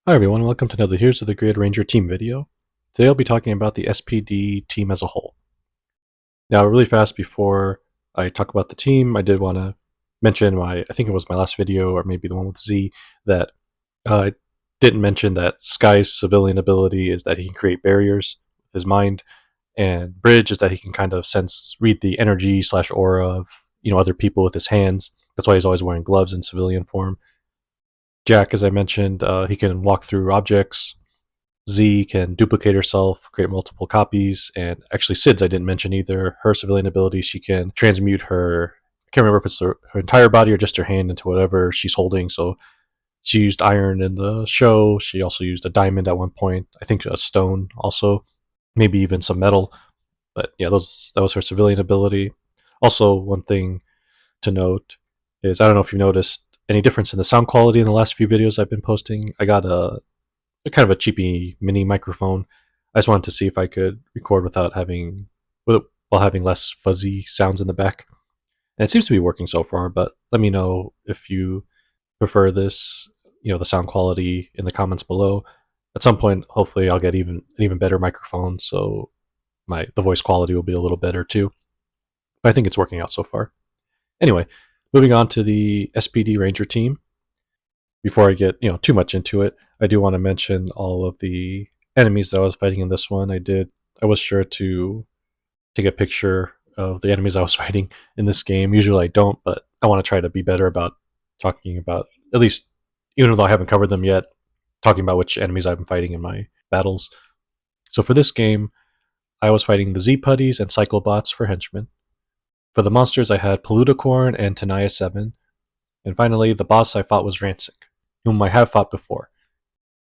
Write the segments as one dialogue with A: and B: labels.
A: Hi everyone, welcome to another Here's to the Grid Ranger team video. Today I'll be talking about the S.P.D team as a whole. Now really fast before I talk about the team, I did want to mention I think it was my last video or maybe the one with Z, that I didn't mention that Sky's civilian ability is that he can create barriers with his mind, and Bridge is that he can kind of read the energy / aura of other people with his hands. That's why he's always wearing gloves in civilian form. Jack, as I mentioned, he can walk through objects. Z can duplicate herself, create multiple copies, and actually Sid's I didn't mention either. Her civilian ability, she can transmute her, I can't remember if it's her entire body or just her hand into whatever she's holding. So she used iron in the show. She also used a diamond at one point. I think a stone also, maybe even some metal. But yeah, that was her civilian ability. Also, one thing to note is I don't know if you noticed any difference in the sound quality in the last few videos I've been posting. I got a kind of a cheapy mini microphone. I just wanted to see if I could record while having less fuzzy sounds in the back. And it seems to be working so far, but let me know if you prefer this, the sound quality in the comments below. At some point, hopefully I'll get an even better microphone, so the voice quality will be a little better too. But I think it's working out so far. Anyway, moving on to the S.P.D Ranger team. Before I get too much into it, I do want to mention all of the enemies that I was fighting in this one. I was sure to take a picture of the enemies I was fighting in this game. Usually I don't, but I want to try to be better about talking about, at least even though I haven't covered them yet, talking about which enemies I've been fighting in my battles. So for this game, I was fighting the Z-Putties and Cyclobots for henchmen. For the monsters, I had Polludicorn and Tenaya 7. And finally, the boss I fought was Rancic, whom I have fought before.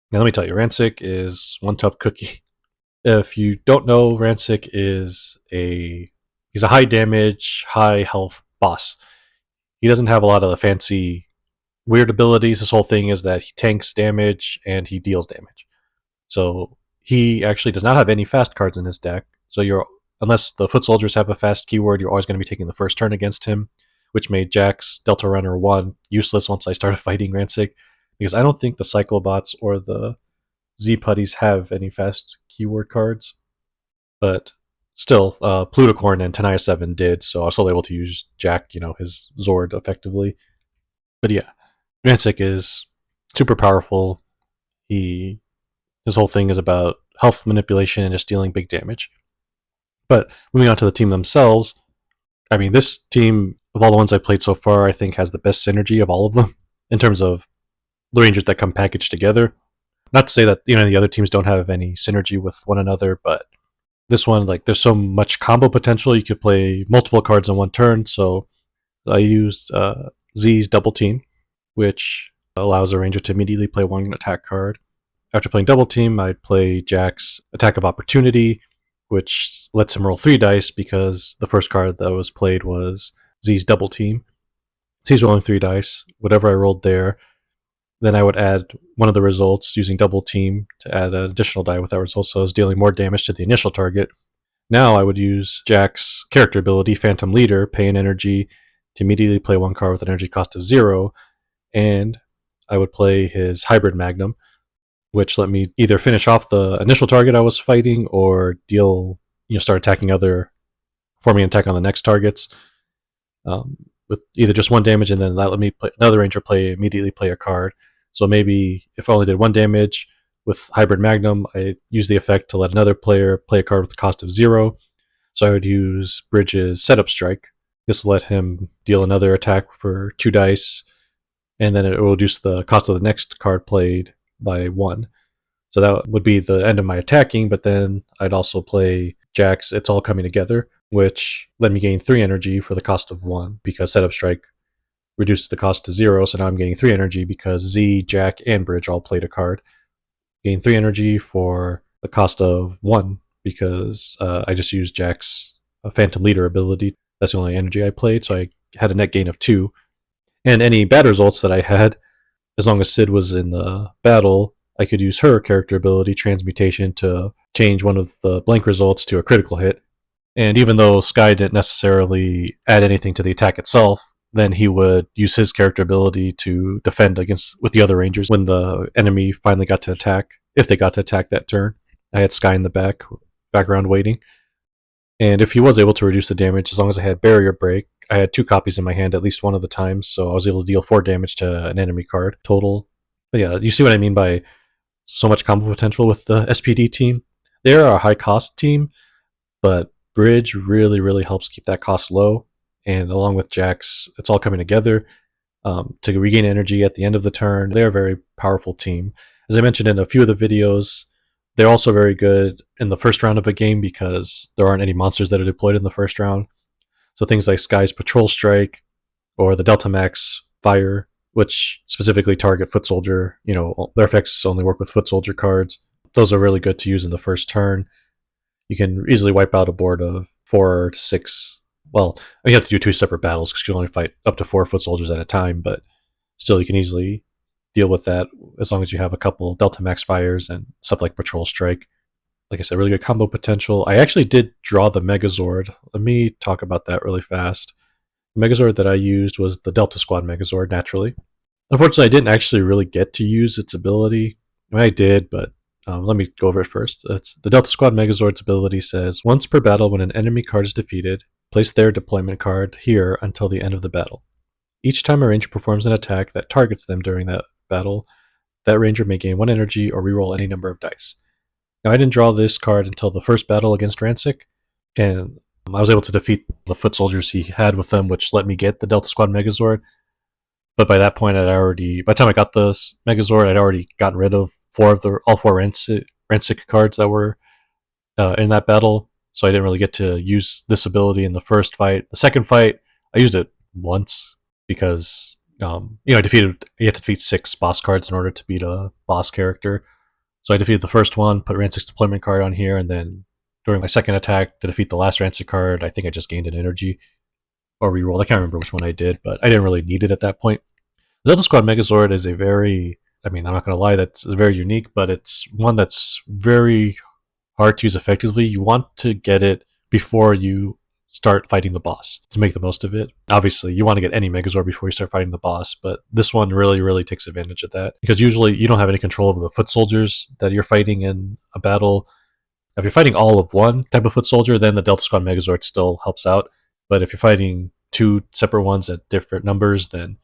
A: Now let me tell you, Rancic is one tough cookie. If you don't know, Rancic is he's a high damage, high health boss. He doesn't have a lot of the fancy weird abilities. His whole thing is that he tanks damage and he deals damage. So he actually does not have any fast cards in his deck. So unless the foot soldiers have a fast keyword, you're always going to be taking the first turn against him, which made Jack's Delta Runner 1 useless once I started fighting Rancic, because I don't think the Cyclobots or the Z-Putties have any fast keyword cards. But still, Plutocorn and Tenaya 7 did, so I was still able to use Jack, his Zord effectively. But yeah, Rancic is super powerful. His whole thing is about health manipulation and just dealing big damage. But moving on to the team themselves, I mean, this team, of all the ones I played so far, I think has the best synergy of all of them in terms of the Rangers that come packaged together. Not to say that the other teams don't have any synergy with one another, but this one, there's so much combo potential. You could play multiple cards in one turn. So I used Z's Double Team, which allows a Ranger to immediately play one attack card. After playing Double Team, I'd play Jack's Attack of Opportunity, which lets him roll 3 dice because the first card that was played was Z's Double Team. So he's rolling 3 dice. Whatever I rolled there, then I would add one of the results using Double Team to add an additional die with that result, so I was dealing more damage to the initial target. Now I would use Jack's character ability, Phantom Leader, pay an energy to immediately play one card with an energy cost of 0, and I would play his Hybrid Magnum, which let me either finish off the initial target I was fighting or start attacking forming an attack on the next targets with either just 1 damage, and then that let me play another Ranger immediately play a card. So maybe if I only did 1 damage with Hybrid Magnum, I use the effect to let another player play a card with the cost of 0. So I would use Bridge's Setup Strike. This let him deal another attack for 2 dice, and then it will reduce the cost of the next card played by 1. So that would be the end of my attacking, but then I'd also play Jack's It's All Coming Together, which let me gain 3 energy for the cost of 1, because Setup Strike reduces the cost to 0, so now I'm getting 3 energy because Z, Jack, and Bridge all played a card. Gain 3 energy for the cost of 1, because I just used Jack's Phantom Leader ability. That's the only energy I played, so I had a net gain of 2. And any bad results that I had, as long as Sid was in the battle, I could use her character ability, Transmutation, to change one of the blank results to a critical hit. And even though Sky didn't necessarily add anything to the attack itself, then he would use his character ability to defend against with the other Rangers when the enemy finally got to attack, if they got to attack that turn. I had Sky in the background waiting. And if he was able to reduce the damage, as long as I had Barrier Break, I had 2 copies in my hand at least one of the times, so I was able to deal 4 damage to an enemy card total. But yeah, you see what I mean by so much combo potential with the S.P.D team. They're a high cost team, but Bridge really, really helps keep that cost low. And along with Jax, it's all coming together to regain energy at the end of the turn. They're a very powerful team. As I mentioned in a few of the videos, they're also very good in the first round of a game because there aren't any monsters that are deployed in the first round. So things like Sky's Patrol Strike or the Delta Max Fire, which specifically target Foot Soldier, their effects only work with Foot Soldier cards. Those are really good to use in the first turn. You can easily wipe out a board of 4 to 6. Well, you have to do 2 separate battles because you can only fight up to 4 Foot Soldiers at a time, but still you can easily deal with that as long as you have a couple Delta Max Fires and stuff like Patrol Strike. Like I said, really good combo potential. I actually did draw the Megazord. Let me talk about that really fast. The Megazord that I used was the Delta Squad Megazord, naturally. Unfortunately, I didn't actually really get to use its ability. I mean, I did, but let me go over it first. The Delta Squad Megazord's ability says, once per battle when an enemy card is defeated, place their deployment card here until the end of the battle. Each time a ranger performs an attack that targets them during that battle, that ranger may gain 1 energy or reroll any number of dice. Now, I didn't draw this card until the first battle against Rancic, and I was able to defeat the foot soldiers he had with him, which let me get the Delta Squad Megazord. But by that point, by the time I got the Megazord, I'd already gotten rid of all four Rancic cards that were in that battle, so I didn't really get to use this ability in the first fight. The second fight, I used it once because you have to defeat 6 boss cards in order to beat a boss character. So I defeated the first one, put Rancic's deployment card on here, and then during my second attack to defeat the last Rancic card, I think I just gained an energy or rerolled. I can't remember which one I did, but I didn't really need it at that point. The Delta Squad Megazord is I'm not going to lie, that's very unique, but it's one that's very hard to use effectively. You want to get it before you start fighting the boss to make the most of it. Obviously, you want to get any Megazord before you start fighting the boss, but this one really, really takes advantage of that because usually you don't have any control over the foot soldiers that you're fighting in a battle. If you're fighting all of one type of foot soldier, then the Delta Squad Megazord still helps out. But if you're fighting 2 separate ones at different numbers, then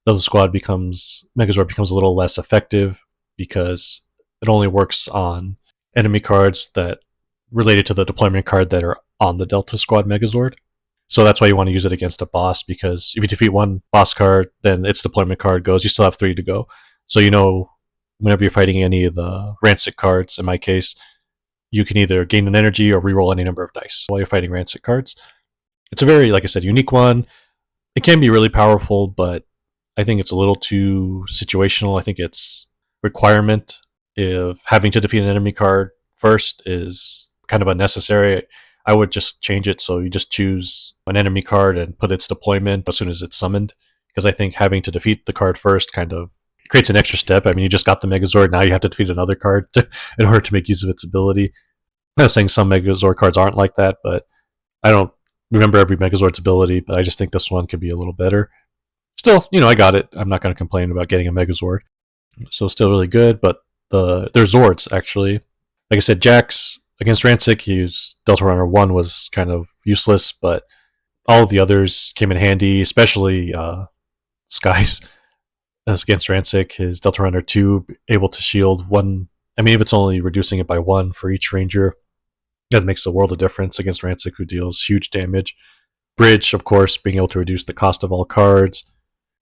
A: Megazord becomes a little less effective because it only works on enemy cards that related to the deployment card that are on the Delta Squad Megazord. So that's why you want to use it against a boss, because if you defeat one boss card, then its deployment card goes. You still have 3 to go. So whenever you're fighting any of the Rancic cards, in my case, you can either gain an energy or reroll any number of dice while you're fighting Rancic cards. It's a very, like I said, unique one. It can be really powerful, but I think it's a little too situational. I think its requirement of having to defeat an enemy card first is kind of unnecessary. I would just change it so you just choose an enemy card and put its deployment as soon as it's summoned, because I think having to defeat the card first kind of creates an extra step. I mean, you just got the Megazord, now you have to defeat another card in order to make use of its ability. I'm not saying some Megazord cards aren't like that, but I don't remember every Megazord's ability, but I just think this one could be a little better. Still, I got it. I'm not going to complain about getting a Megazord. So still really good, but their Zords, actually. Like I said, Jax against Rancic, his Delta Runner 1 was kind of useless, but all of the others came in handy, especially Sky's against Rancic. His Delta Runner 2 able to shield 1. I mean, if it's only reducing it by 1 for each Ranger, that makes a world of difference against Rancic, who deals huge damage. Bridge, of course, being able to reduce the cost of all cards,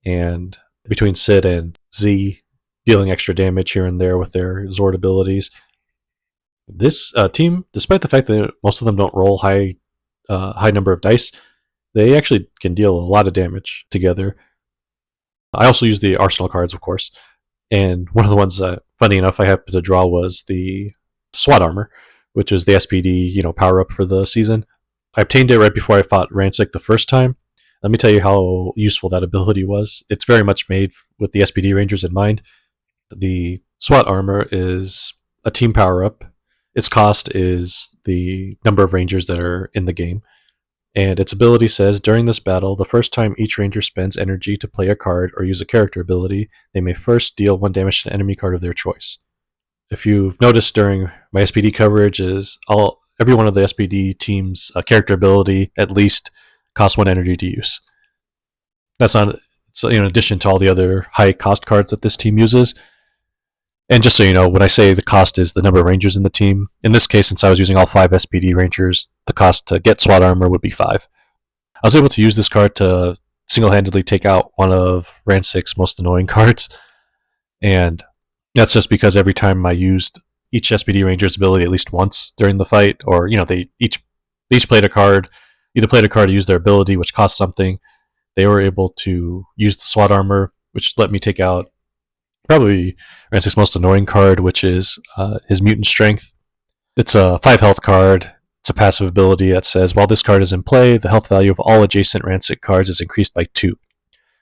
A: and between Sid and Z, dealing extra damage here and there with their Zord abilities. This team, despite the fact that most of them don't roll high number of dice, they actually can deal a lot of damage together. I also use the Arsenal cards, of course, and one of the ones, funny enough, I happened to draw was the SWAT armor, which is the S.P.D. Power up for the season. I obtained it right before I fought Rancic the first time. Let me tell you how useful that ability was. It's very much made with the S.P.D. Rangers in mind. The SWAT armor is a team power up. Its cost is the number of Rangers that are in the game. And its ability says, during this battle, the first time each ranger spends energy to play a card or use a character ability, they may first deal 1 damage to an enemy card of their choice. If you've noticed during my S.P.D coverage, is every one of the S.P.D team's character ability at least costs 1 energy to use. That's not, so, in addition to all the other high cost cards that this team uses. And just so you know, when I say the cost is the number of rangers in the team, in this case, since I was using all 5 S.P.D rangers, the cost to get SWAT armor would be 5. I was able to use this card to single-handedly take out one of Rancic's most annoying cards, and that's just because every time I used each S.P.D ranger's ability at least once during the fight, or they each played a card, either played a card to use their ability, which cost something. They were able to use the SWAT armor, which let me take out probably Rancic's most annoying card, which is his Mutant Strength. It's a 5 health card. It's a passive ability that says, while this card is in play, the health value of all adjacent Rancic cards is increased by 2.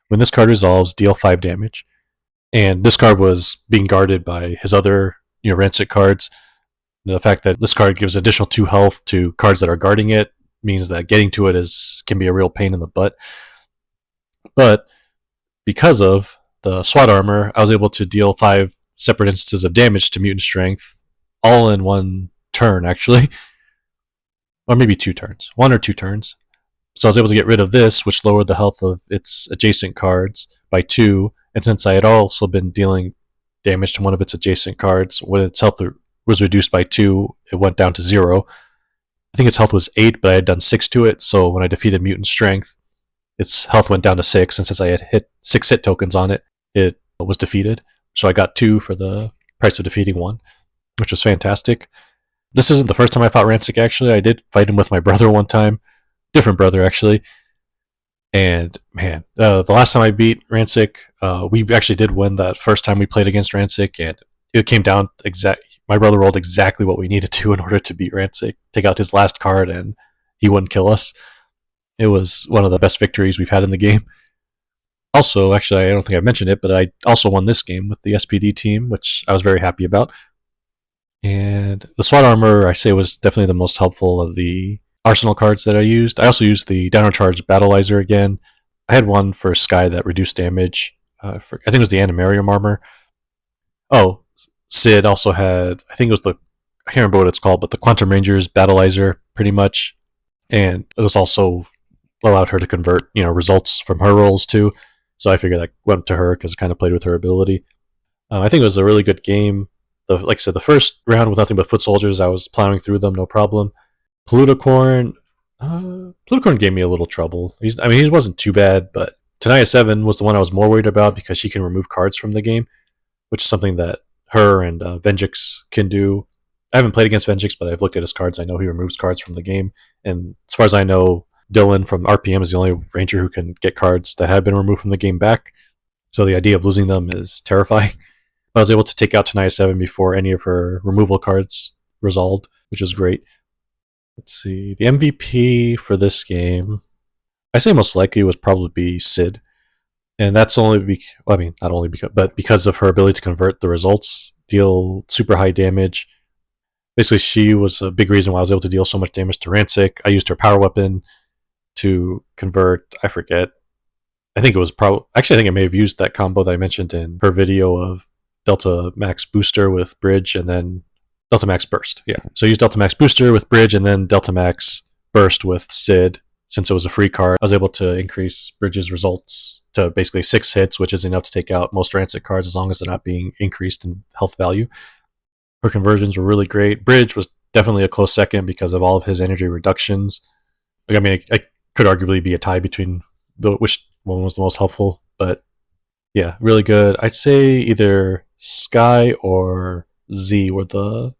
A: When this card resolves, deal 5 damage. And this card was being guarded by his other Rancic cards. The fact that this card gives additional 2 health to cards that are guarding it means that getting to it can be a real pain in the butt. But because of the SWAT armor, I was able to deal 5 separate instances of damage to Mutant Strength, all in 1 turn, actually. Or maybe 2 turns. 1 or 2 turns. So I was able to get rid of this, which lowered the health of its adjacent cards by 2. And since I had also been dealing damage to one of its adjacent cards, when its health was reduced by 2, it went down to 0. I think its health was 8, but I had done 6 to it, so when I defeated Mutant Strength, its health went down to 6, and since I had hit 6 hit tokens on it, it was defeated. So I got 2 for the price of defeating 1, which was fantastic. This isn't the first time I fought Rancic, actually. I did fight him with my brother one time. Different brother, actually. And, man, the last time I beat Rancic, we actually did win that first time we played against Rancic, and it came down my brother rolled exactly what we needed to in order to beat Rancic. Take out his last card, and he wouldn't kill us. It was one of the best victories we've had in the game. Also, actually, I don't think I mentioned it, but I also won this game with the S.P.D team, which I was very happy about. And the SWAT armor, I say, was definitely the most helpful of the arsenal cards that I used. I also used the Dino Charge Battleizer again. I had one for Sky that reduced damage. I think it was the Animarium armor. Oh, Sid also had, I think it was I can't remember what it's called, but the Quantum Rangers Battleizer, pretty much. And it was also allowed her to convert, results from her rolls too. So I figured I went to her because I kind of played with her ability. I think it was a really good game. Like I said, the first round with nothing but foot soldiers, I was plowing through them, no problem. Pluticorn gave me a little trouble. He wasn't too bad, but Tenaya 7 was the one I was more worried about because she can remove cards from the game, which is something that her and Venjix can do. I haven't played against Venjix, but I've looked at his cards. I know he removes cards from the game. And as far as I know, Dylan from RPM is the only ranger who can get cards that have been removed from the game back. So the idea of losing them is terrifying. But I was able to take out Tenaya 7 before any of her removal cards resolved, which was great. Let's see. The MVP for this game, I say most likely would probably be Sid. And that's only not only because, but because of her ability to convert the results, deal super high damage. Basically, she was a big reason why I was able to deal so much damage to Rancic. I used her power weapon to convert, I forget. I think it was I think I may have used that combo that I mentioned in her video of Delta Max Booster with Bridge and then Delta Max Burst. Yeah. So I used Delta Max Booster with Bridge and then Delta Max Burst with Sid. Since it was a free card, I was able to increase Bridge's results to basically 6 hits, which is enough to take out most Rancic cards as long as they're not being increased in health value. Her conversions were really great. Bridge was definitely a close second because of all of his energy reductions. It could arguably be a tie between which one was the most helpful, but yeah, really good. I'd say either Sky or Z were the,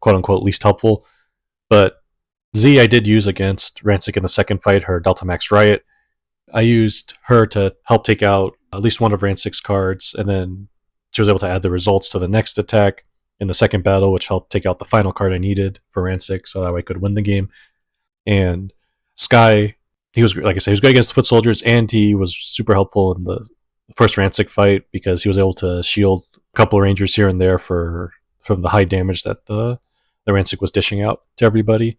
A: quote unquote least helpful, but Z I did use against Rancic in the second fight, her Delta Max Riot. I used her to help take out at least one of Rancic's cards, and then she was able to add the results to the next attack in the second battle, which helped take out the final card I needed for Rancic, so that way I could win the game. And Sky, he was, like I said, he was good against the foot soldiers, and he was super helpful in the first Rancic fight because he was able to shield a couple of rangers here and there from the high damage that the Rancic was dishing out to everybody.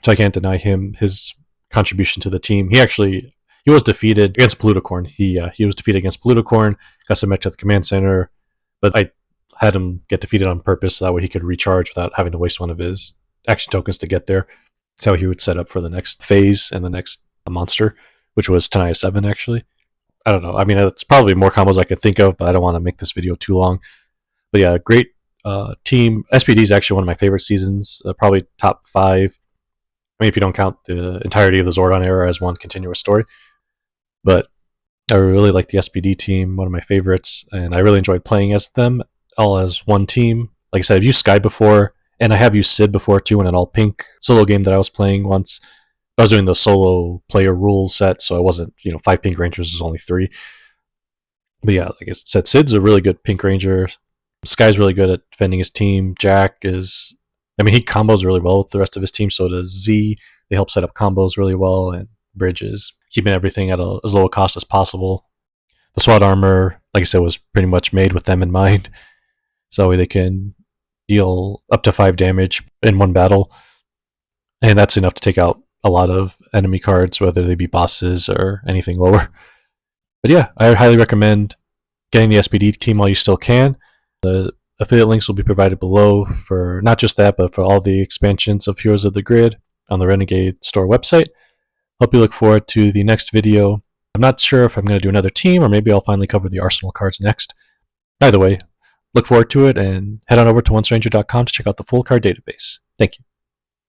A: So I can't deny him his contribution to the team. He was defeated against Pluticorn. He was defeated against Pluticorn, got submitted to the command center, but I had him get defeated on purpose so that way he could recharge without having to waste one of his action tokens to get there. That's how he would set up for the next phase and the next monster, which was Tenaya 7 actually. I don't know. I mean, it's probably more combos I could think of, but I don't want to make this video too long. But yeah, great team. S.P.D is actually one of my favorite seasons, probably top 5. I mean, if you don't count the entirety of the Zordon era as one continuous story. But I really like the S.P.D team, one of my favorites, and I really enjoyed playing as them all as one team. Like I said, I've used Sky before, and I have used Sid before too in an all-pink solo game that I was playing once. I was doing the solo player rules set, so I wasn't, 5 pink rangers, was only 3. But yeah, like I said, Sid's a really good pink ranger. Sky's really good at defending his team. Jack is, he combos really well with the rest of his team, so does Z. They help set up combos really well, and Bridge is keeping everything at as low a cost as possible. The SWAT armor, like I said, was pretty much made with them in mind, so that way they can deal up to 5 damage in one battle, and that's enough to take out a lot of enemy cards, whether they be bosses or anything lower. But yeah, I highly recommend getting the S.P.D team while you still can. The affiliate links will be provided below for not just that, but for all the expansions of Heroes of the Grid on the Renegade store website. Hope you look forward to the next video. I'm not sure if I'm going to do another team, or maybe I'll finally cover the Arsenal cards next. Either way, look forward to it, and head on over to onceranger.com to check out the full card database. Thank you.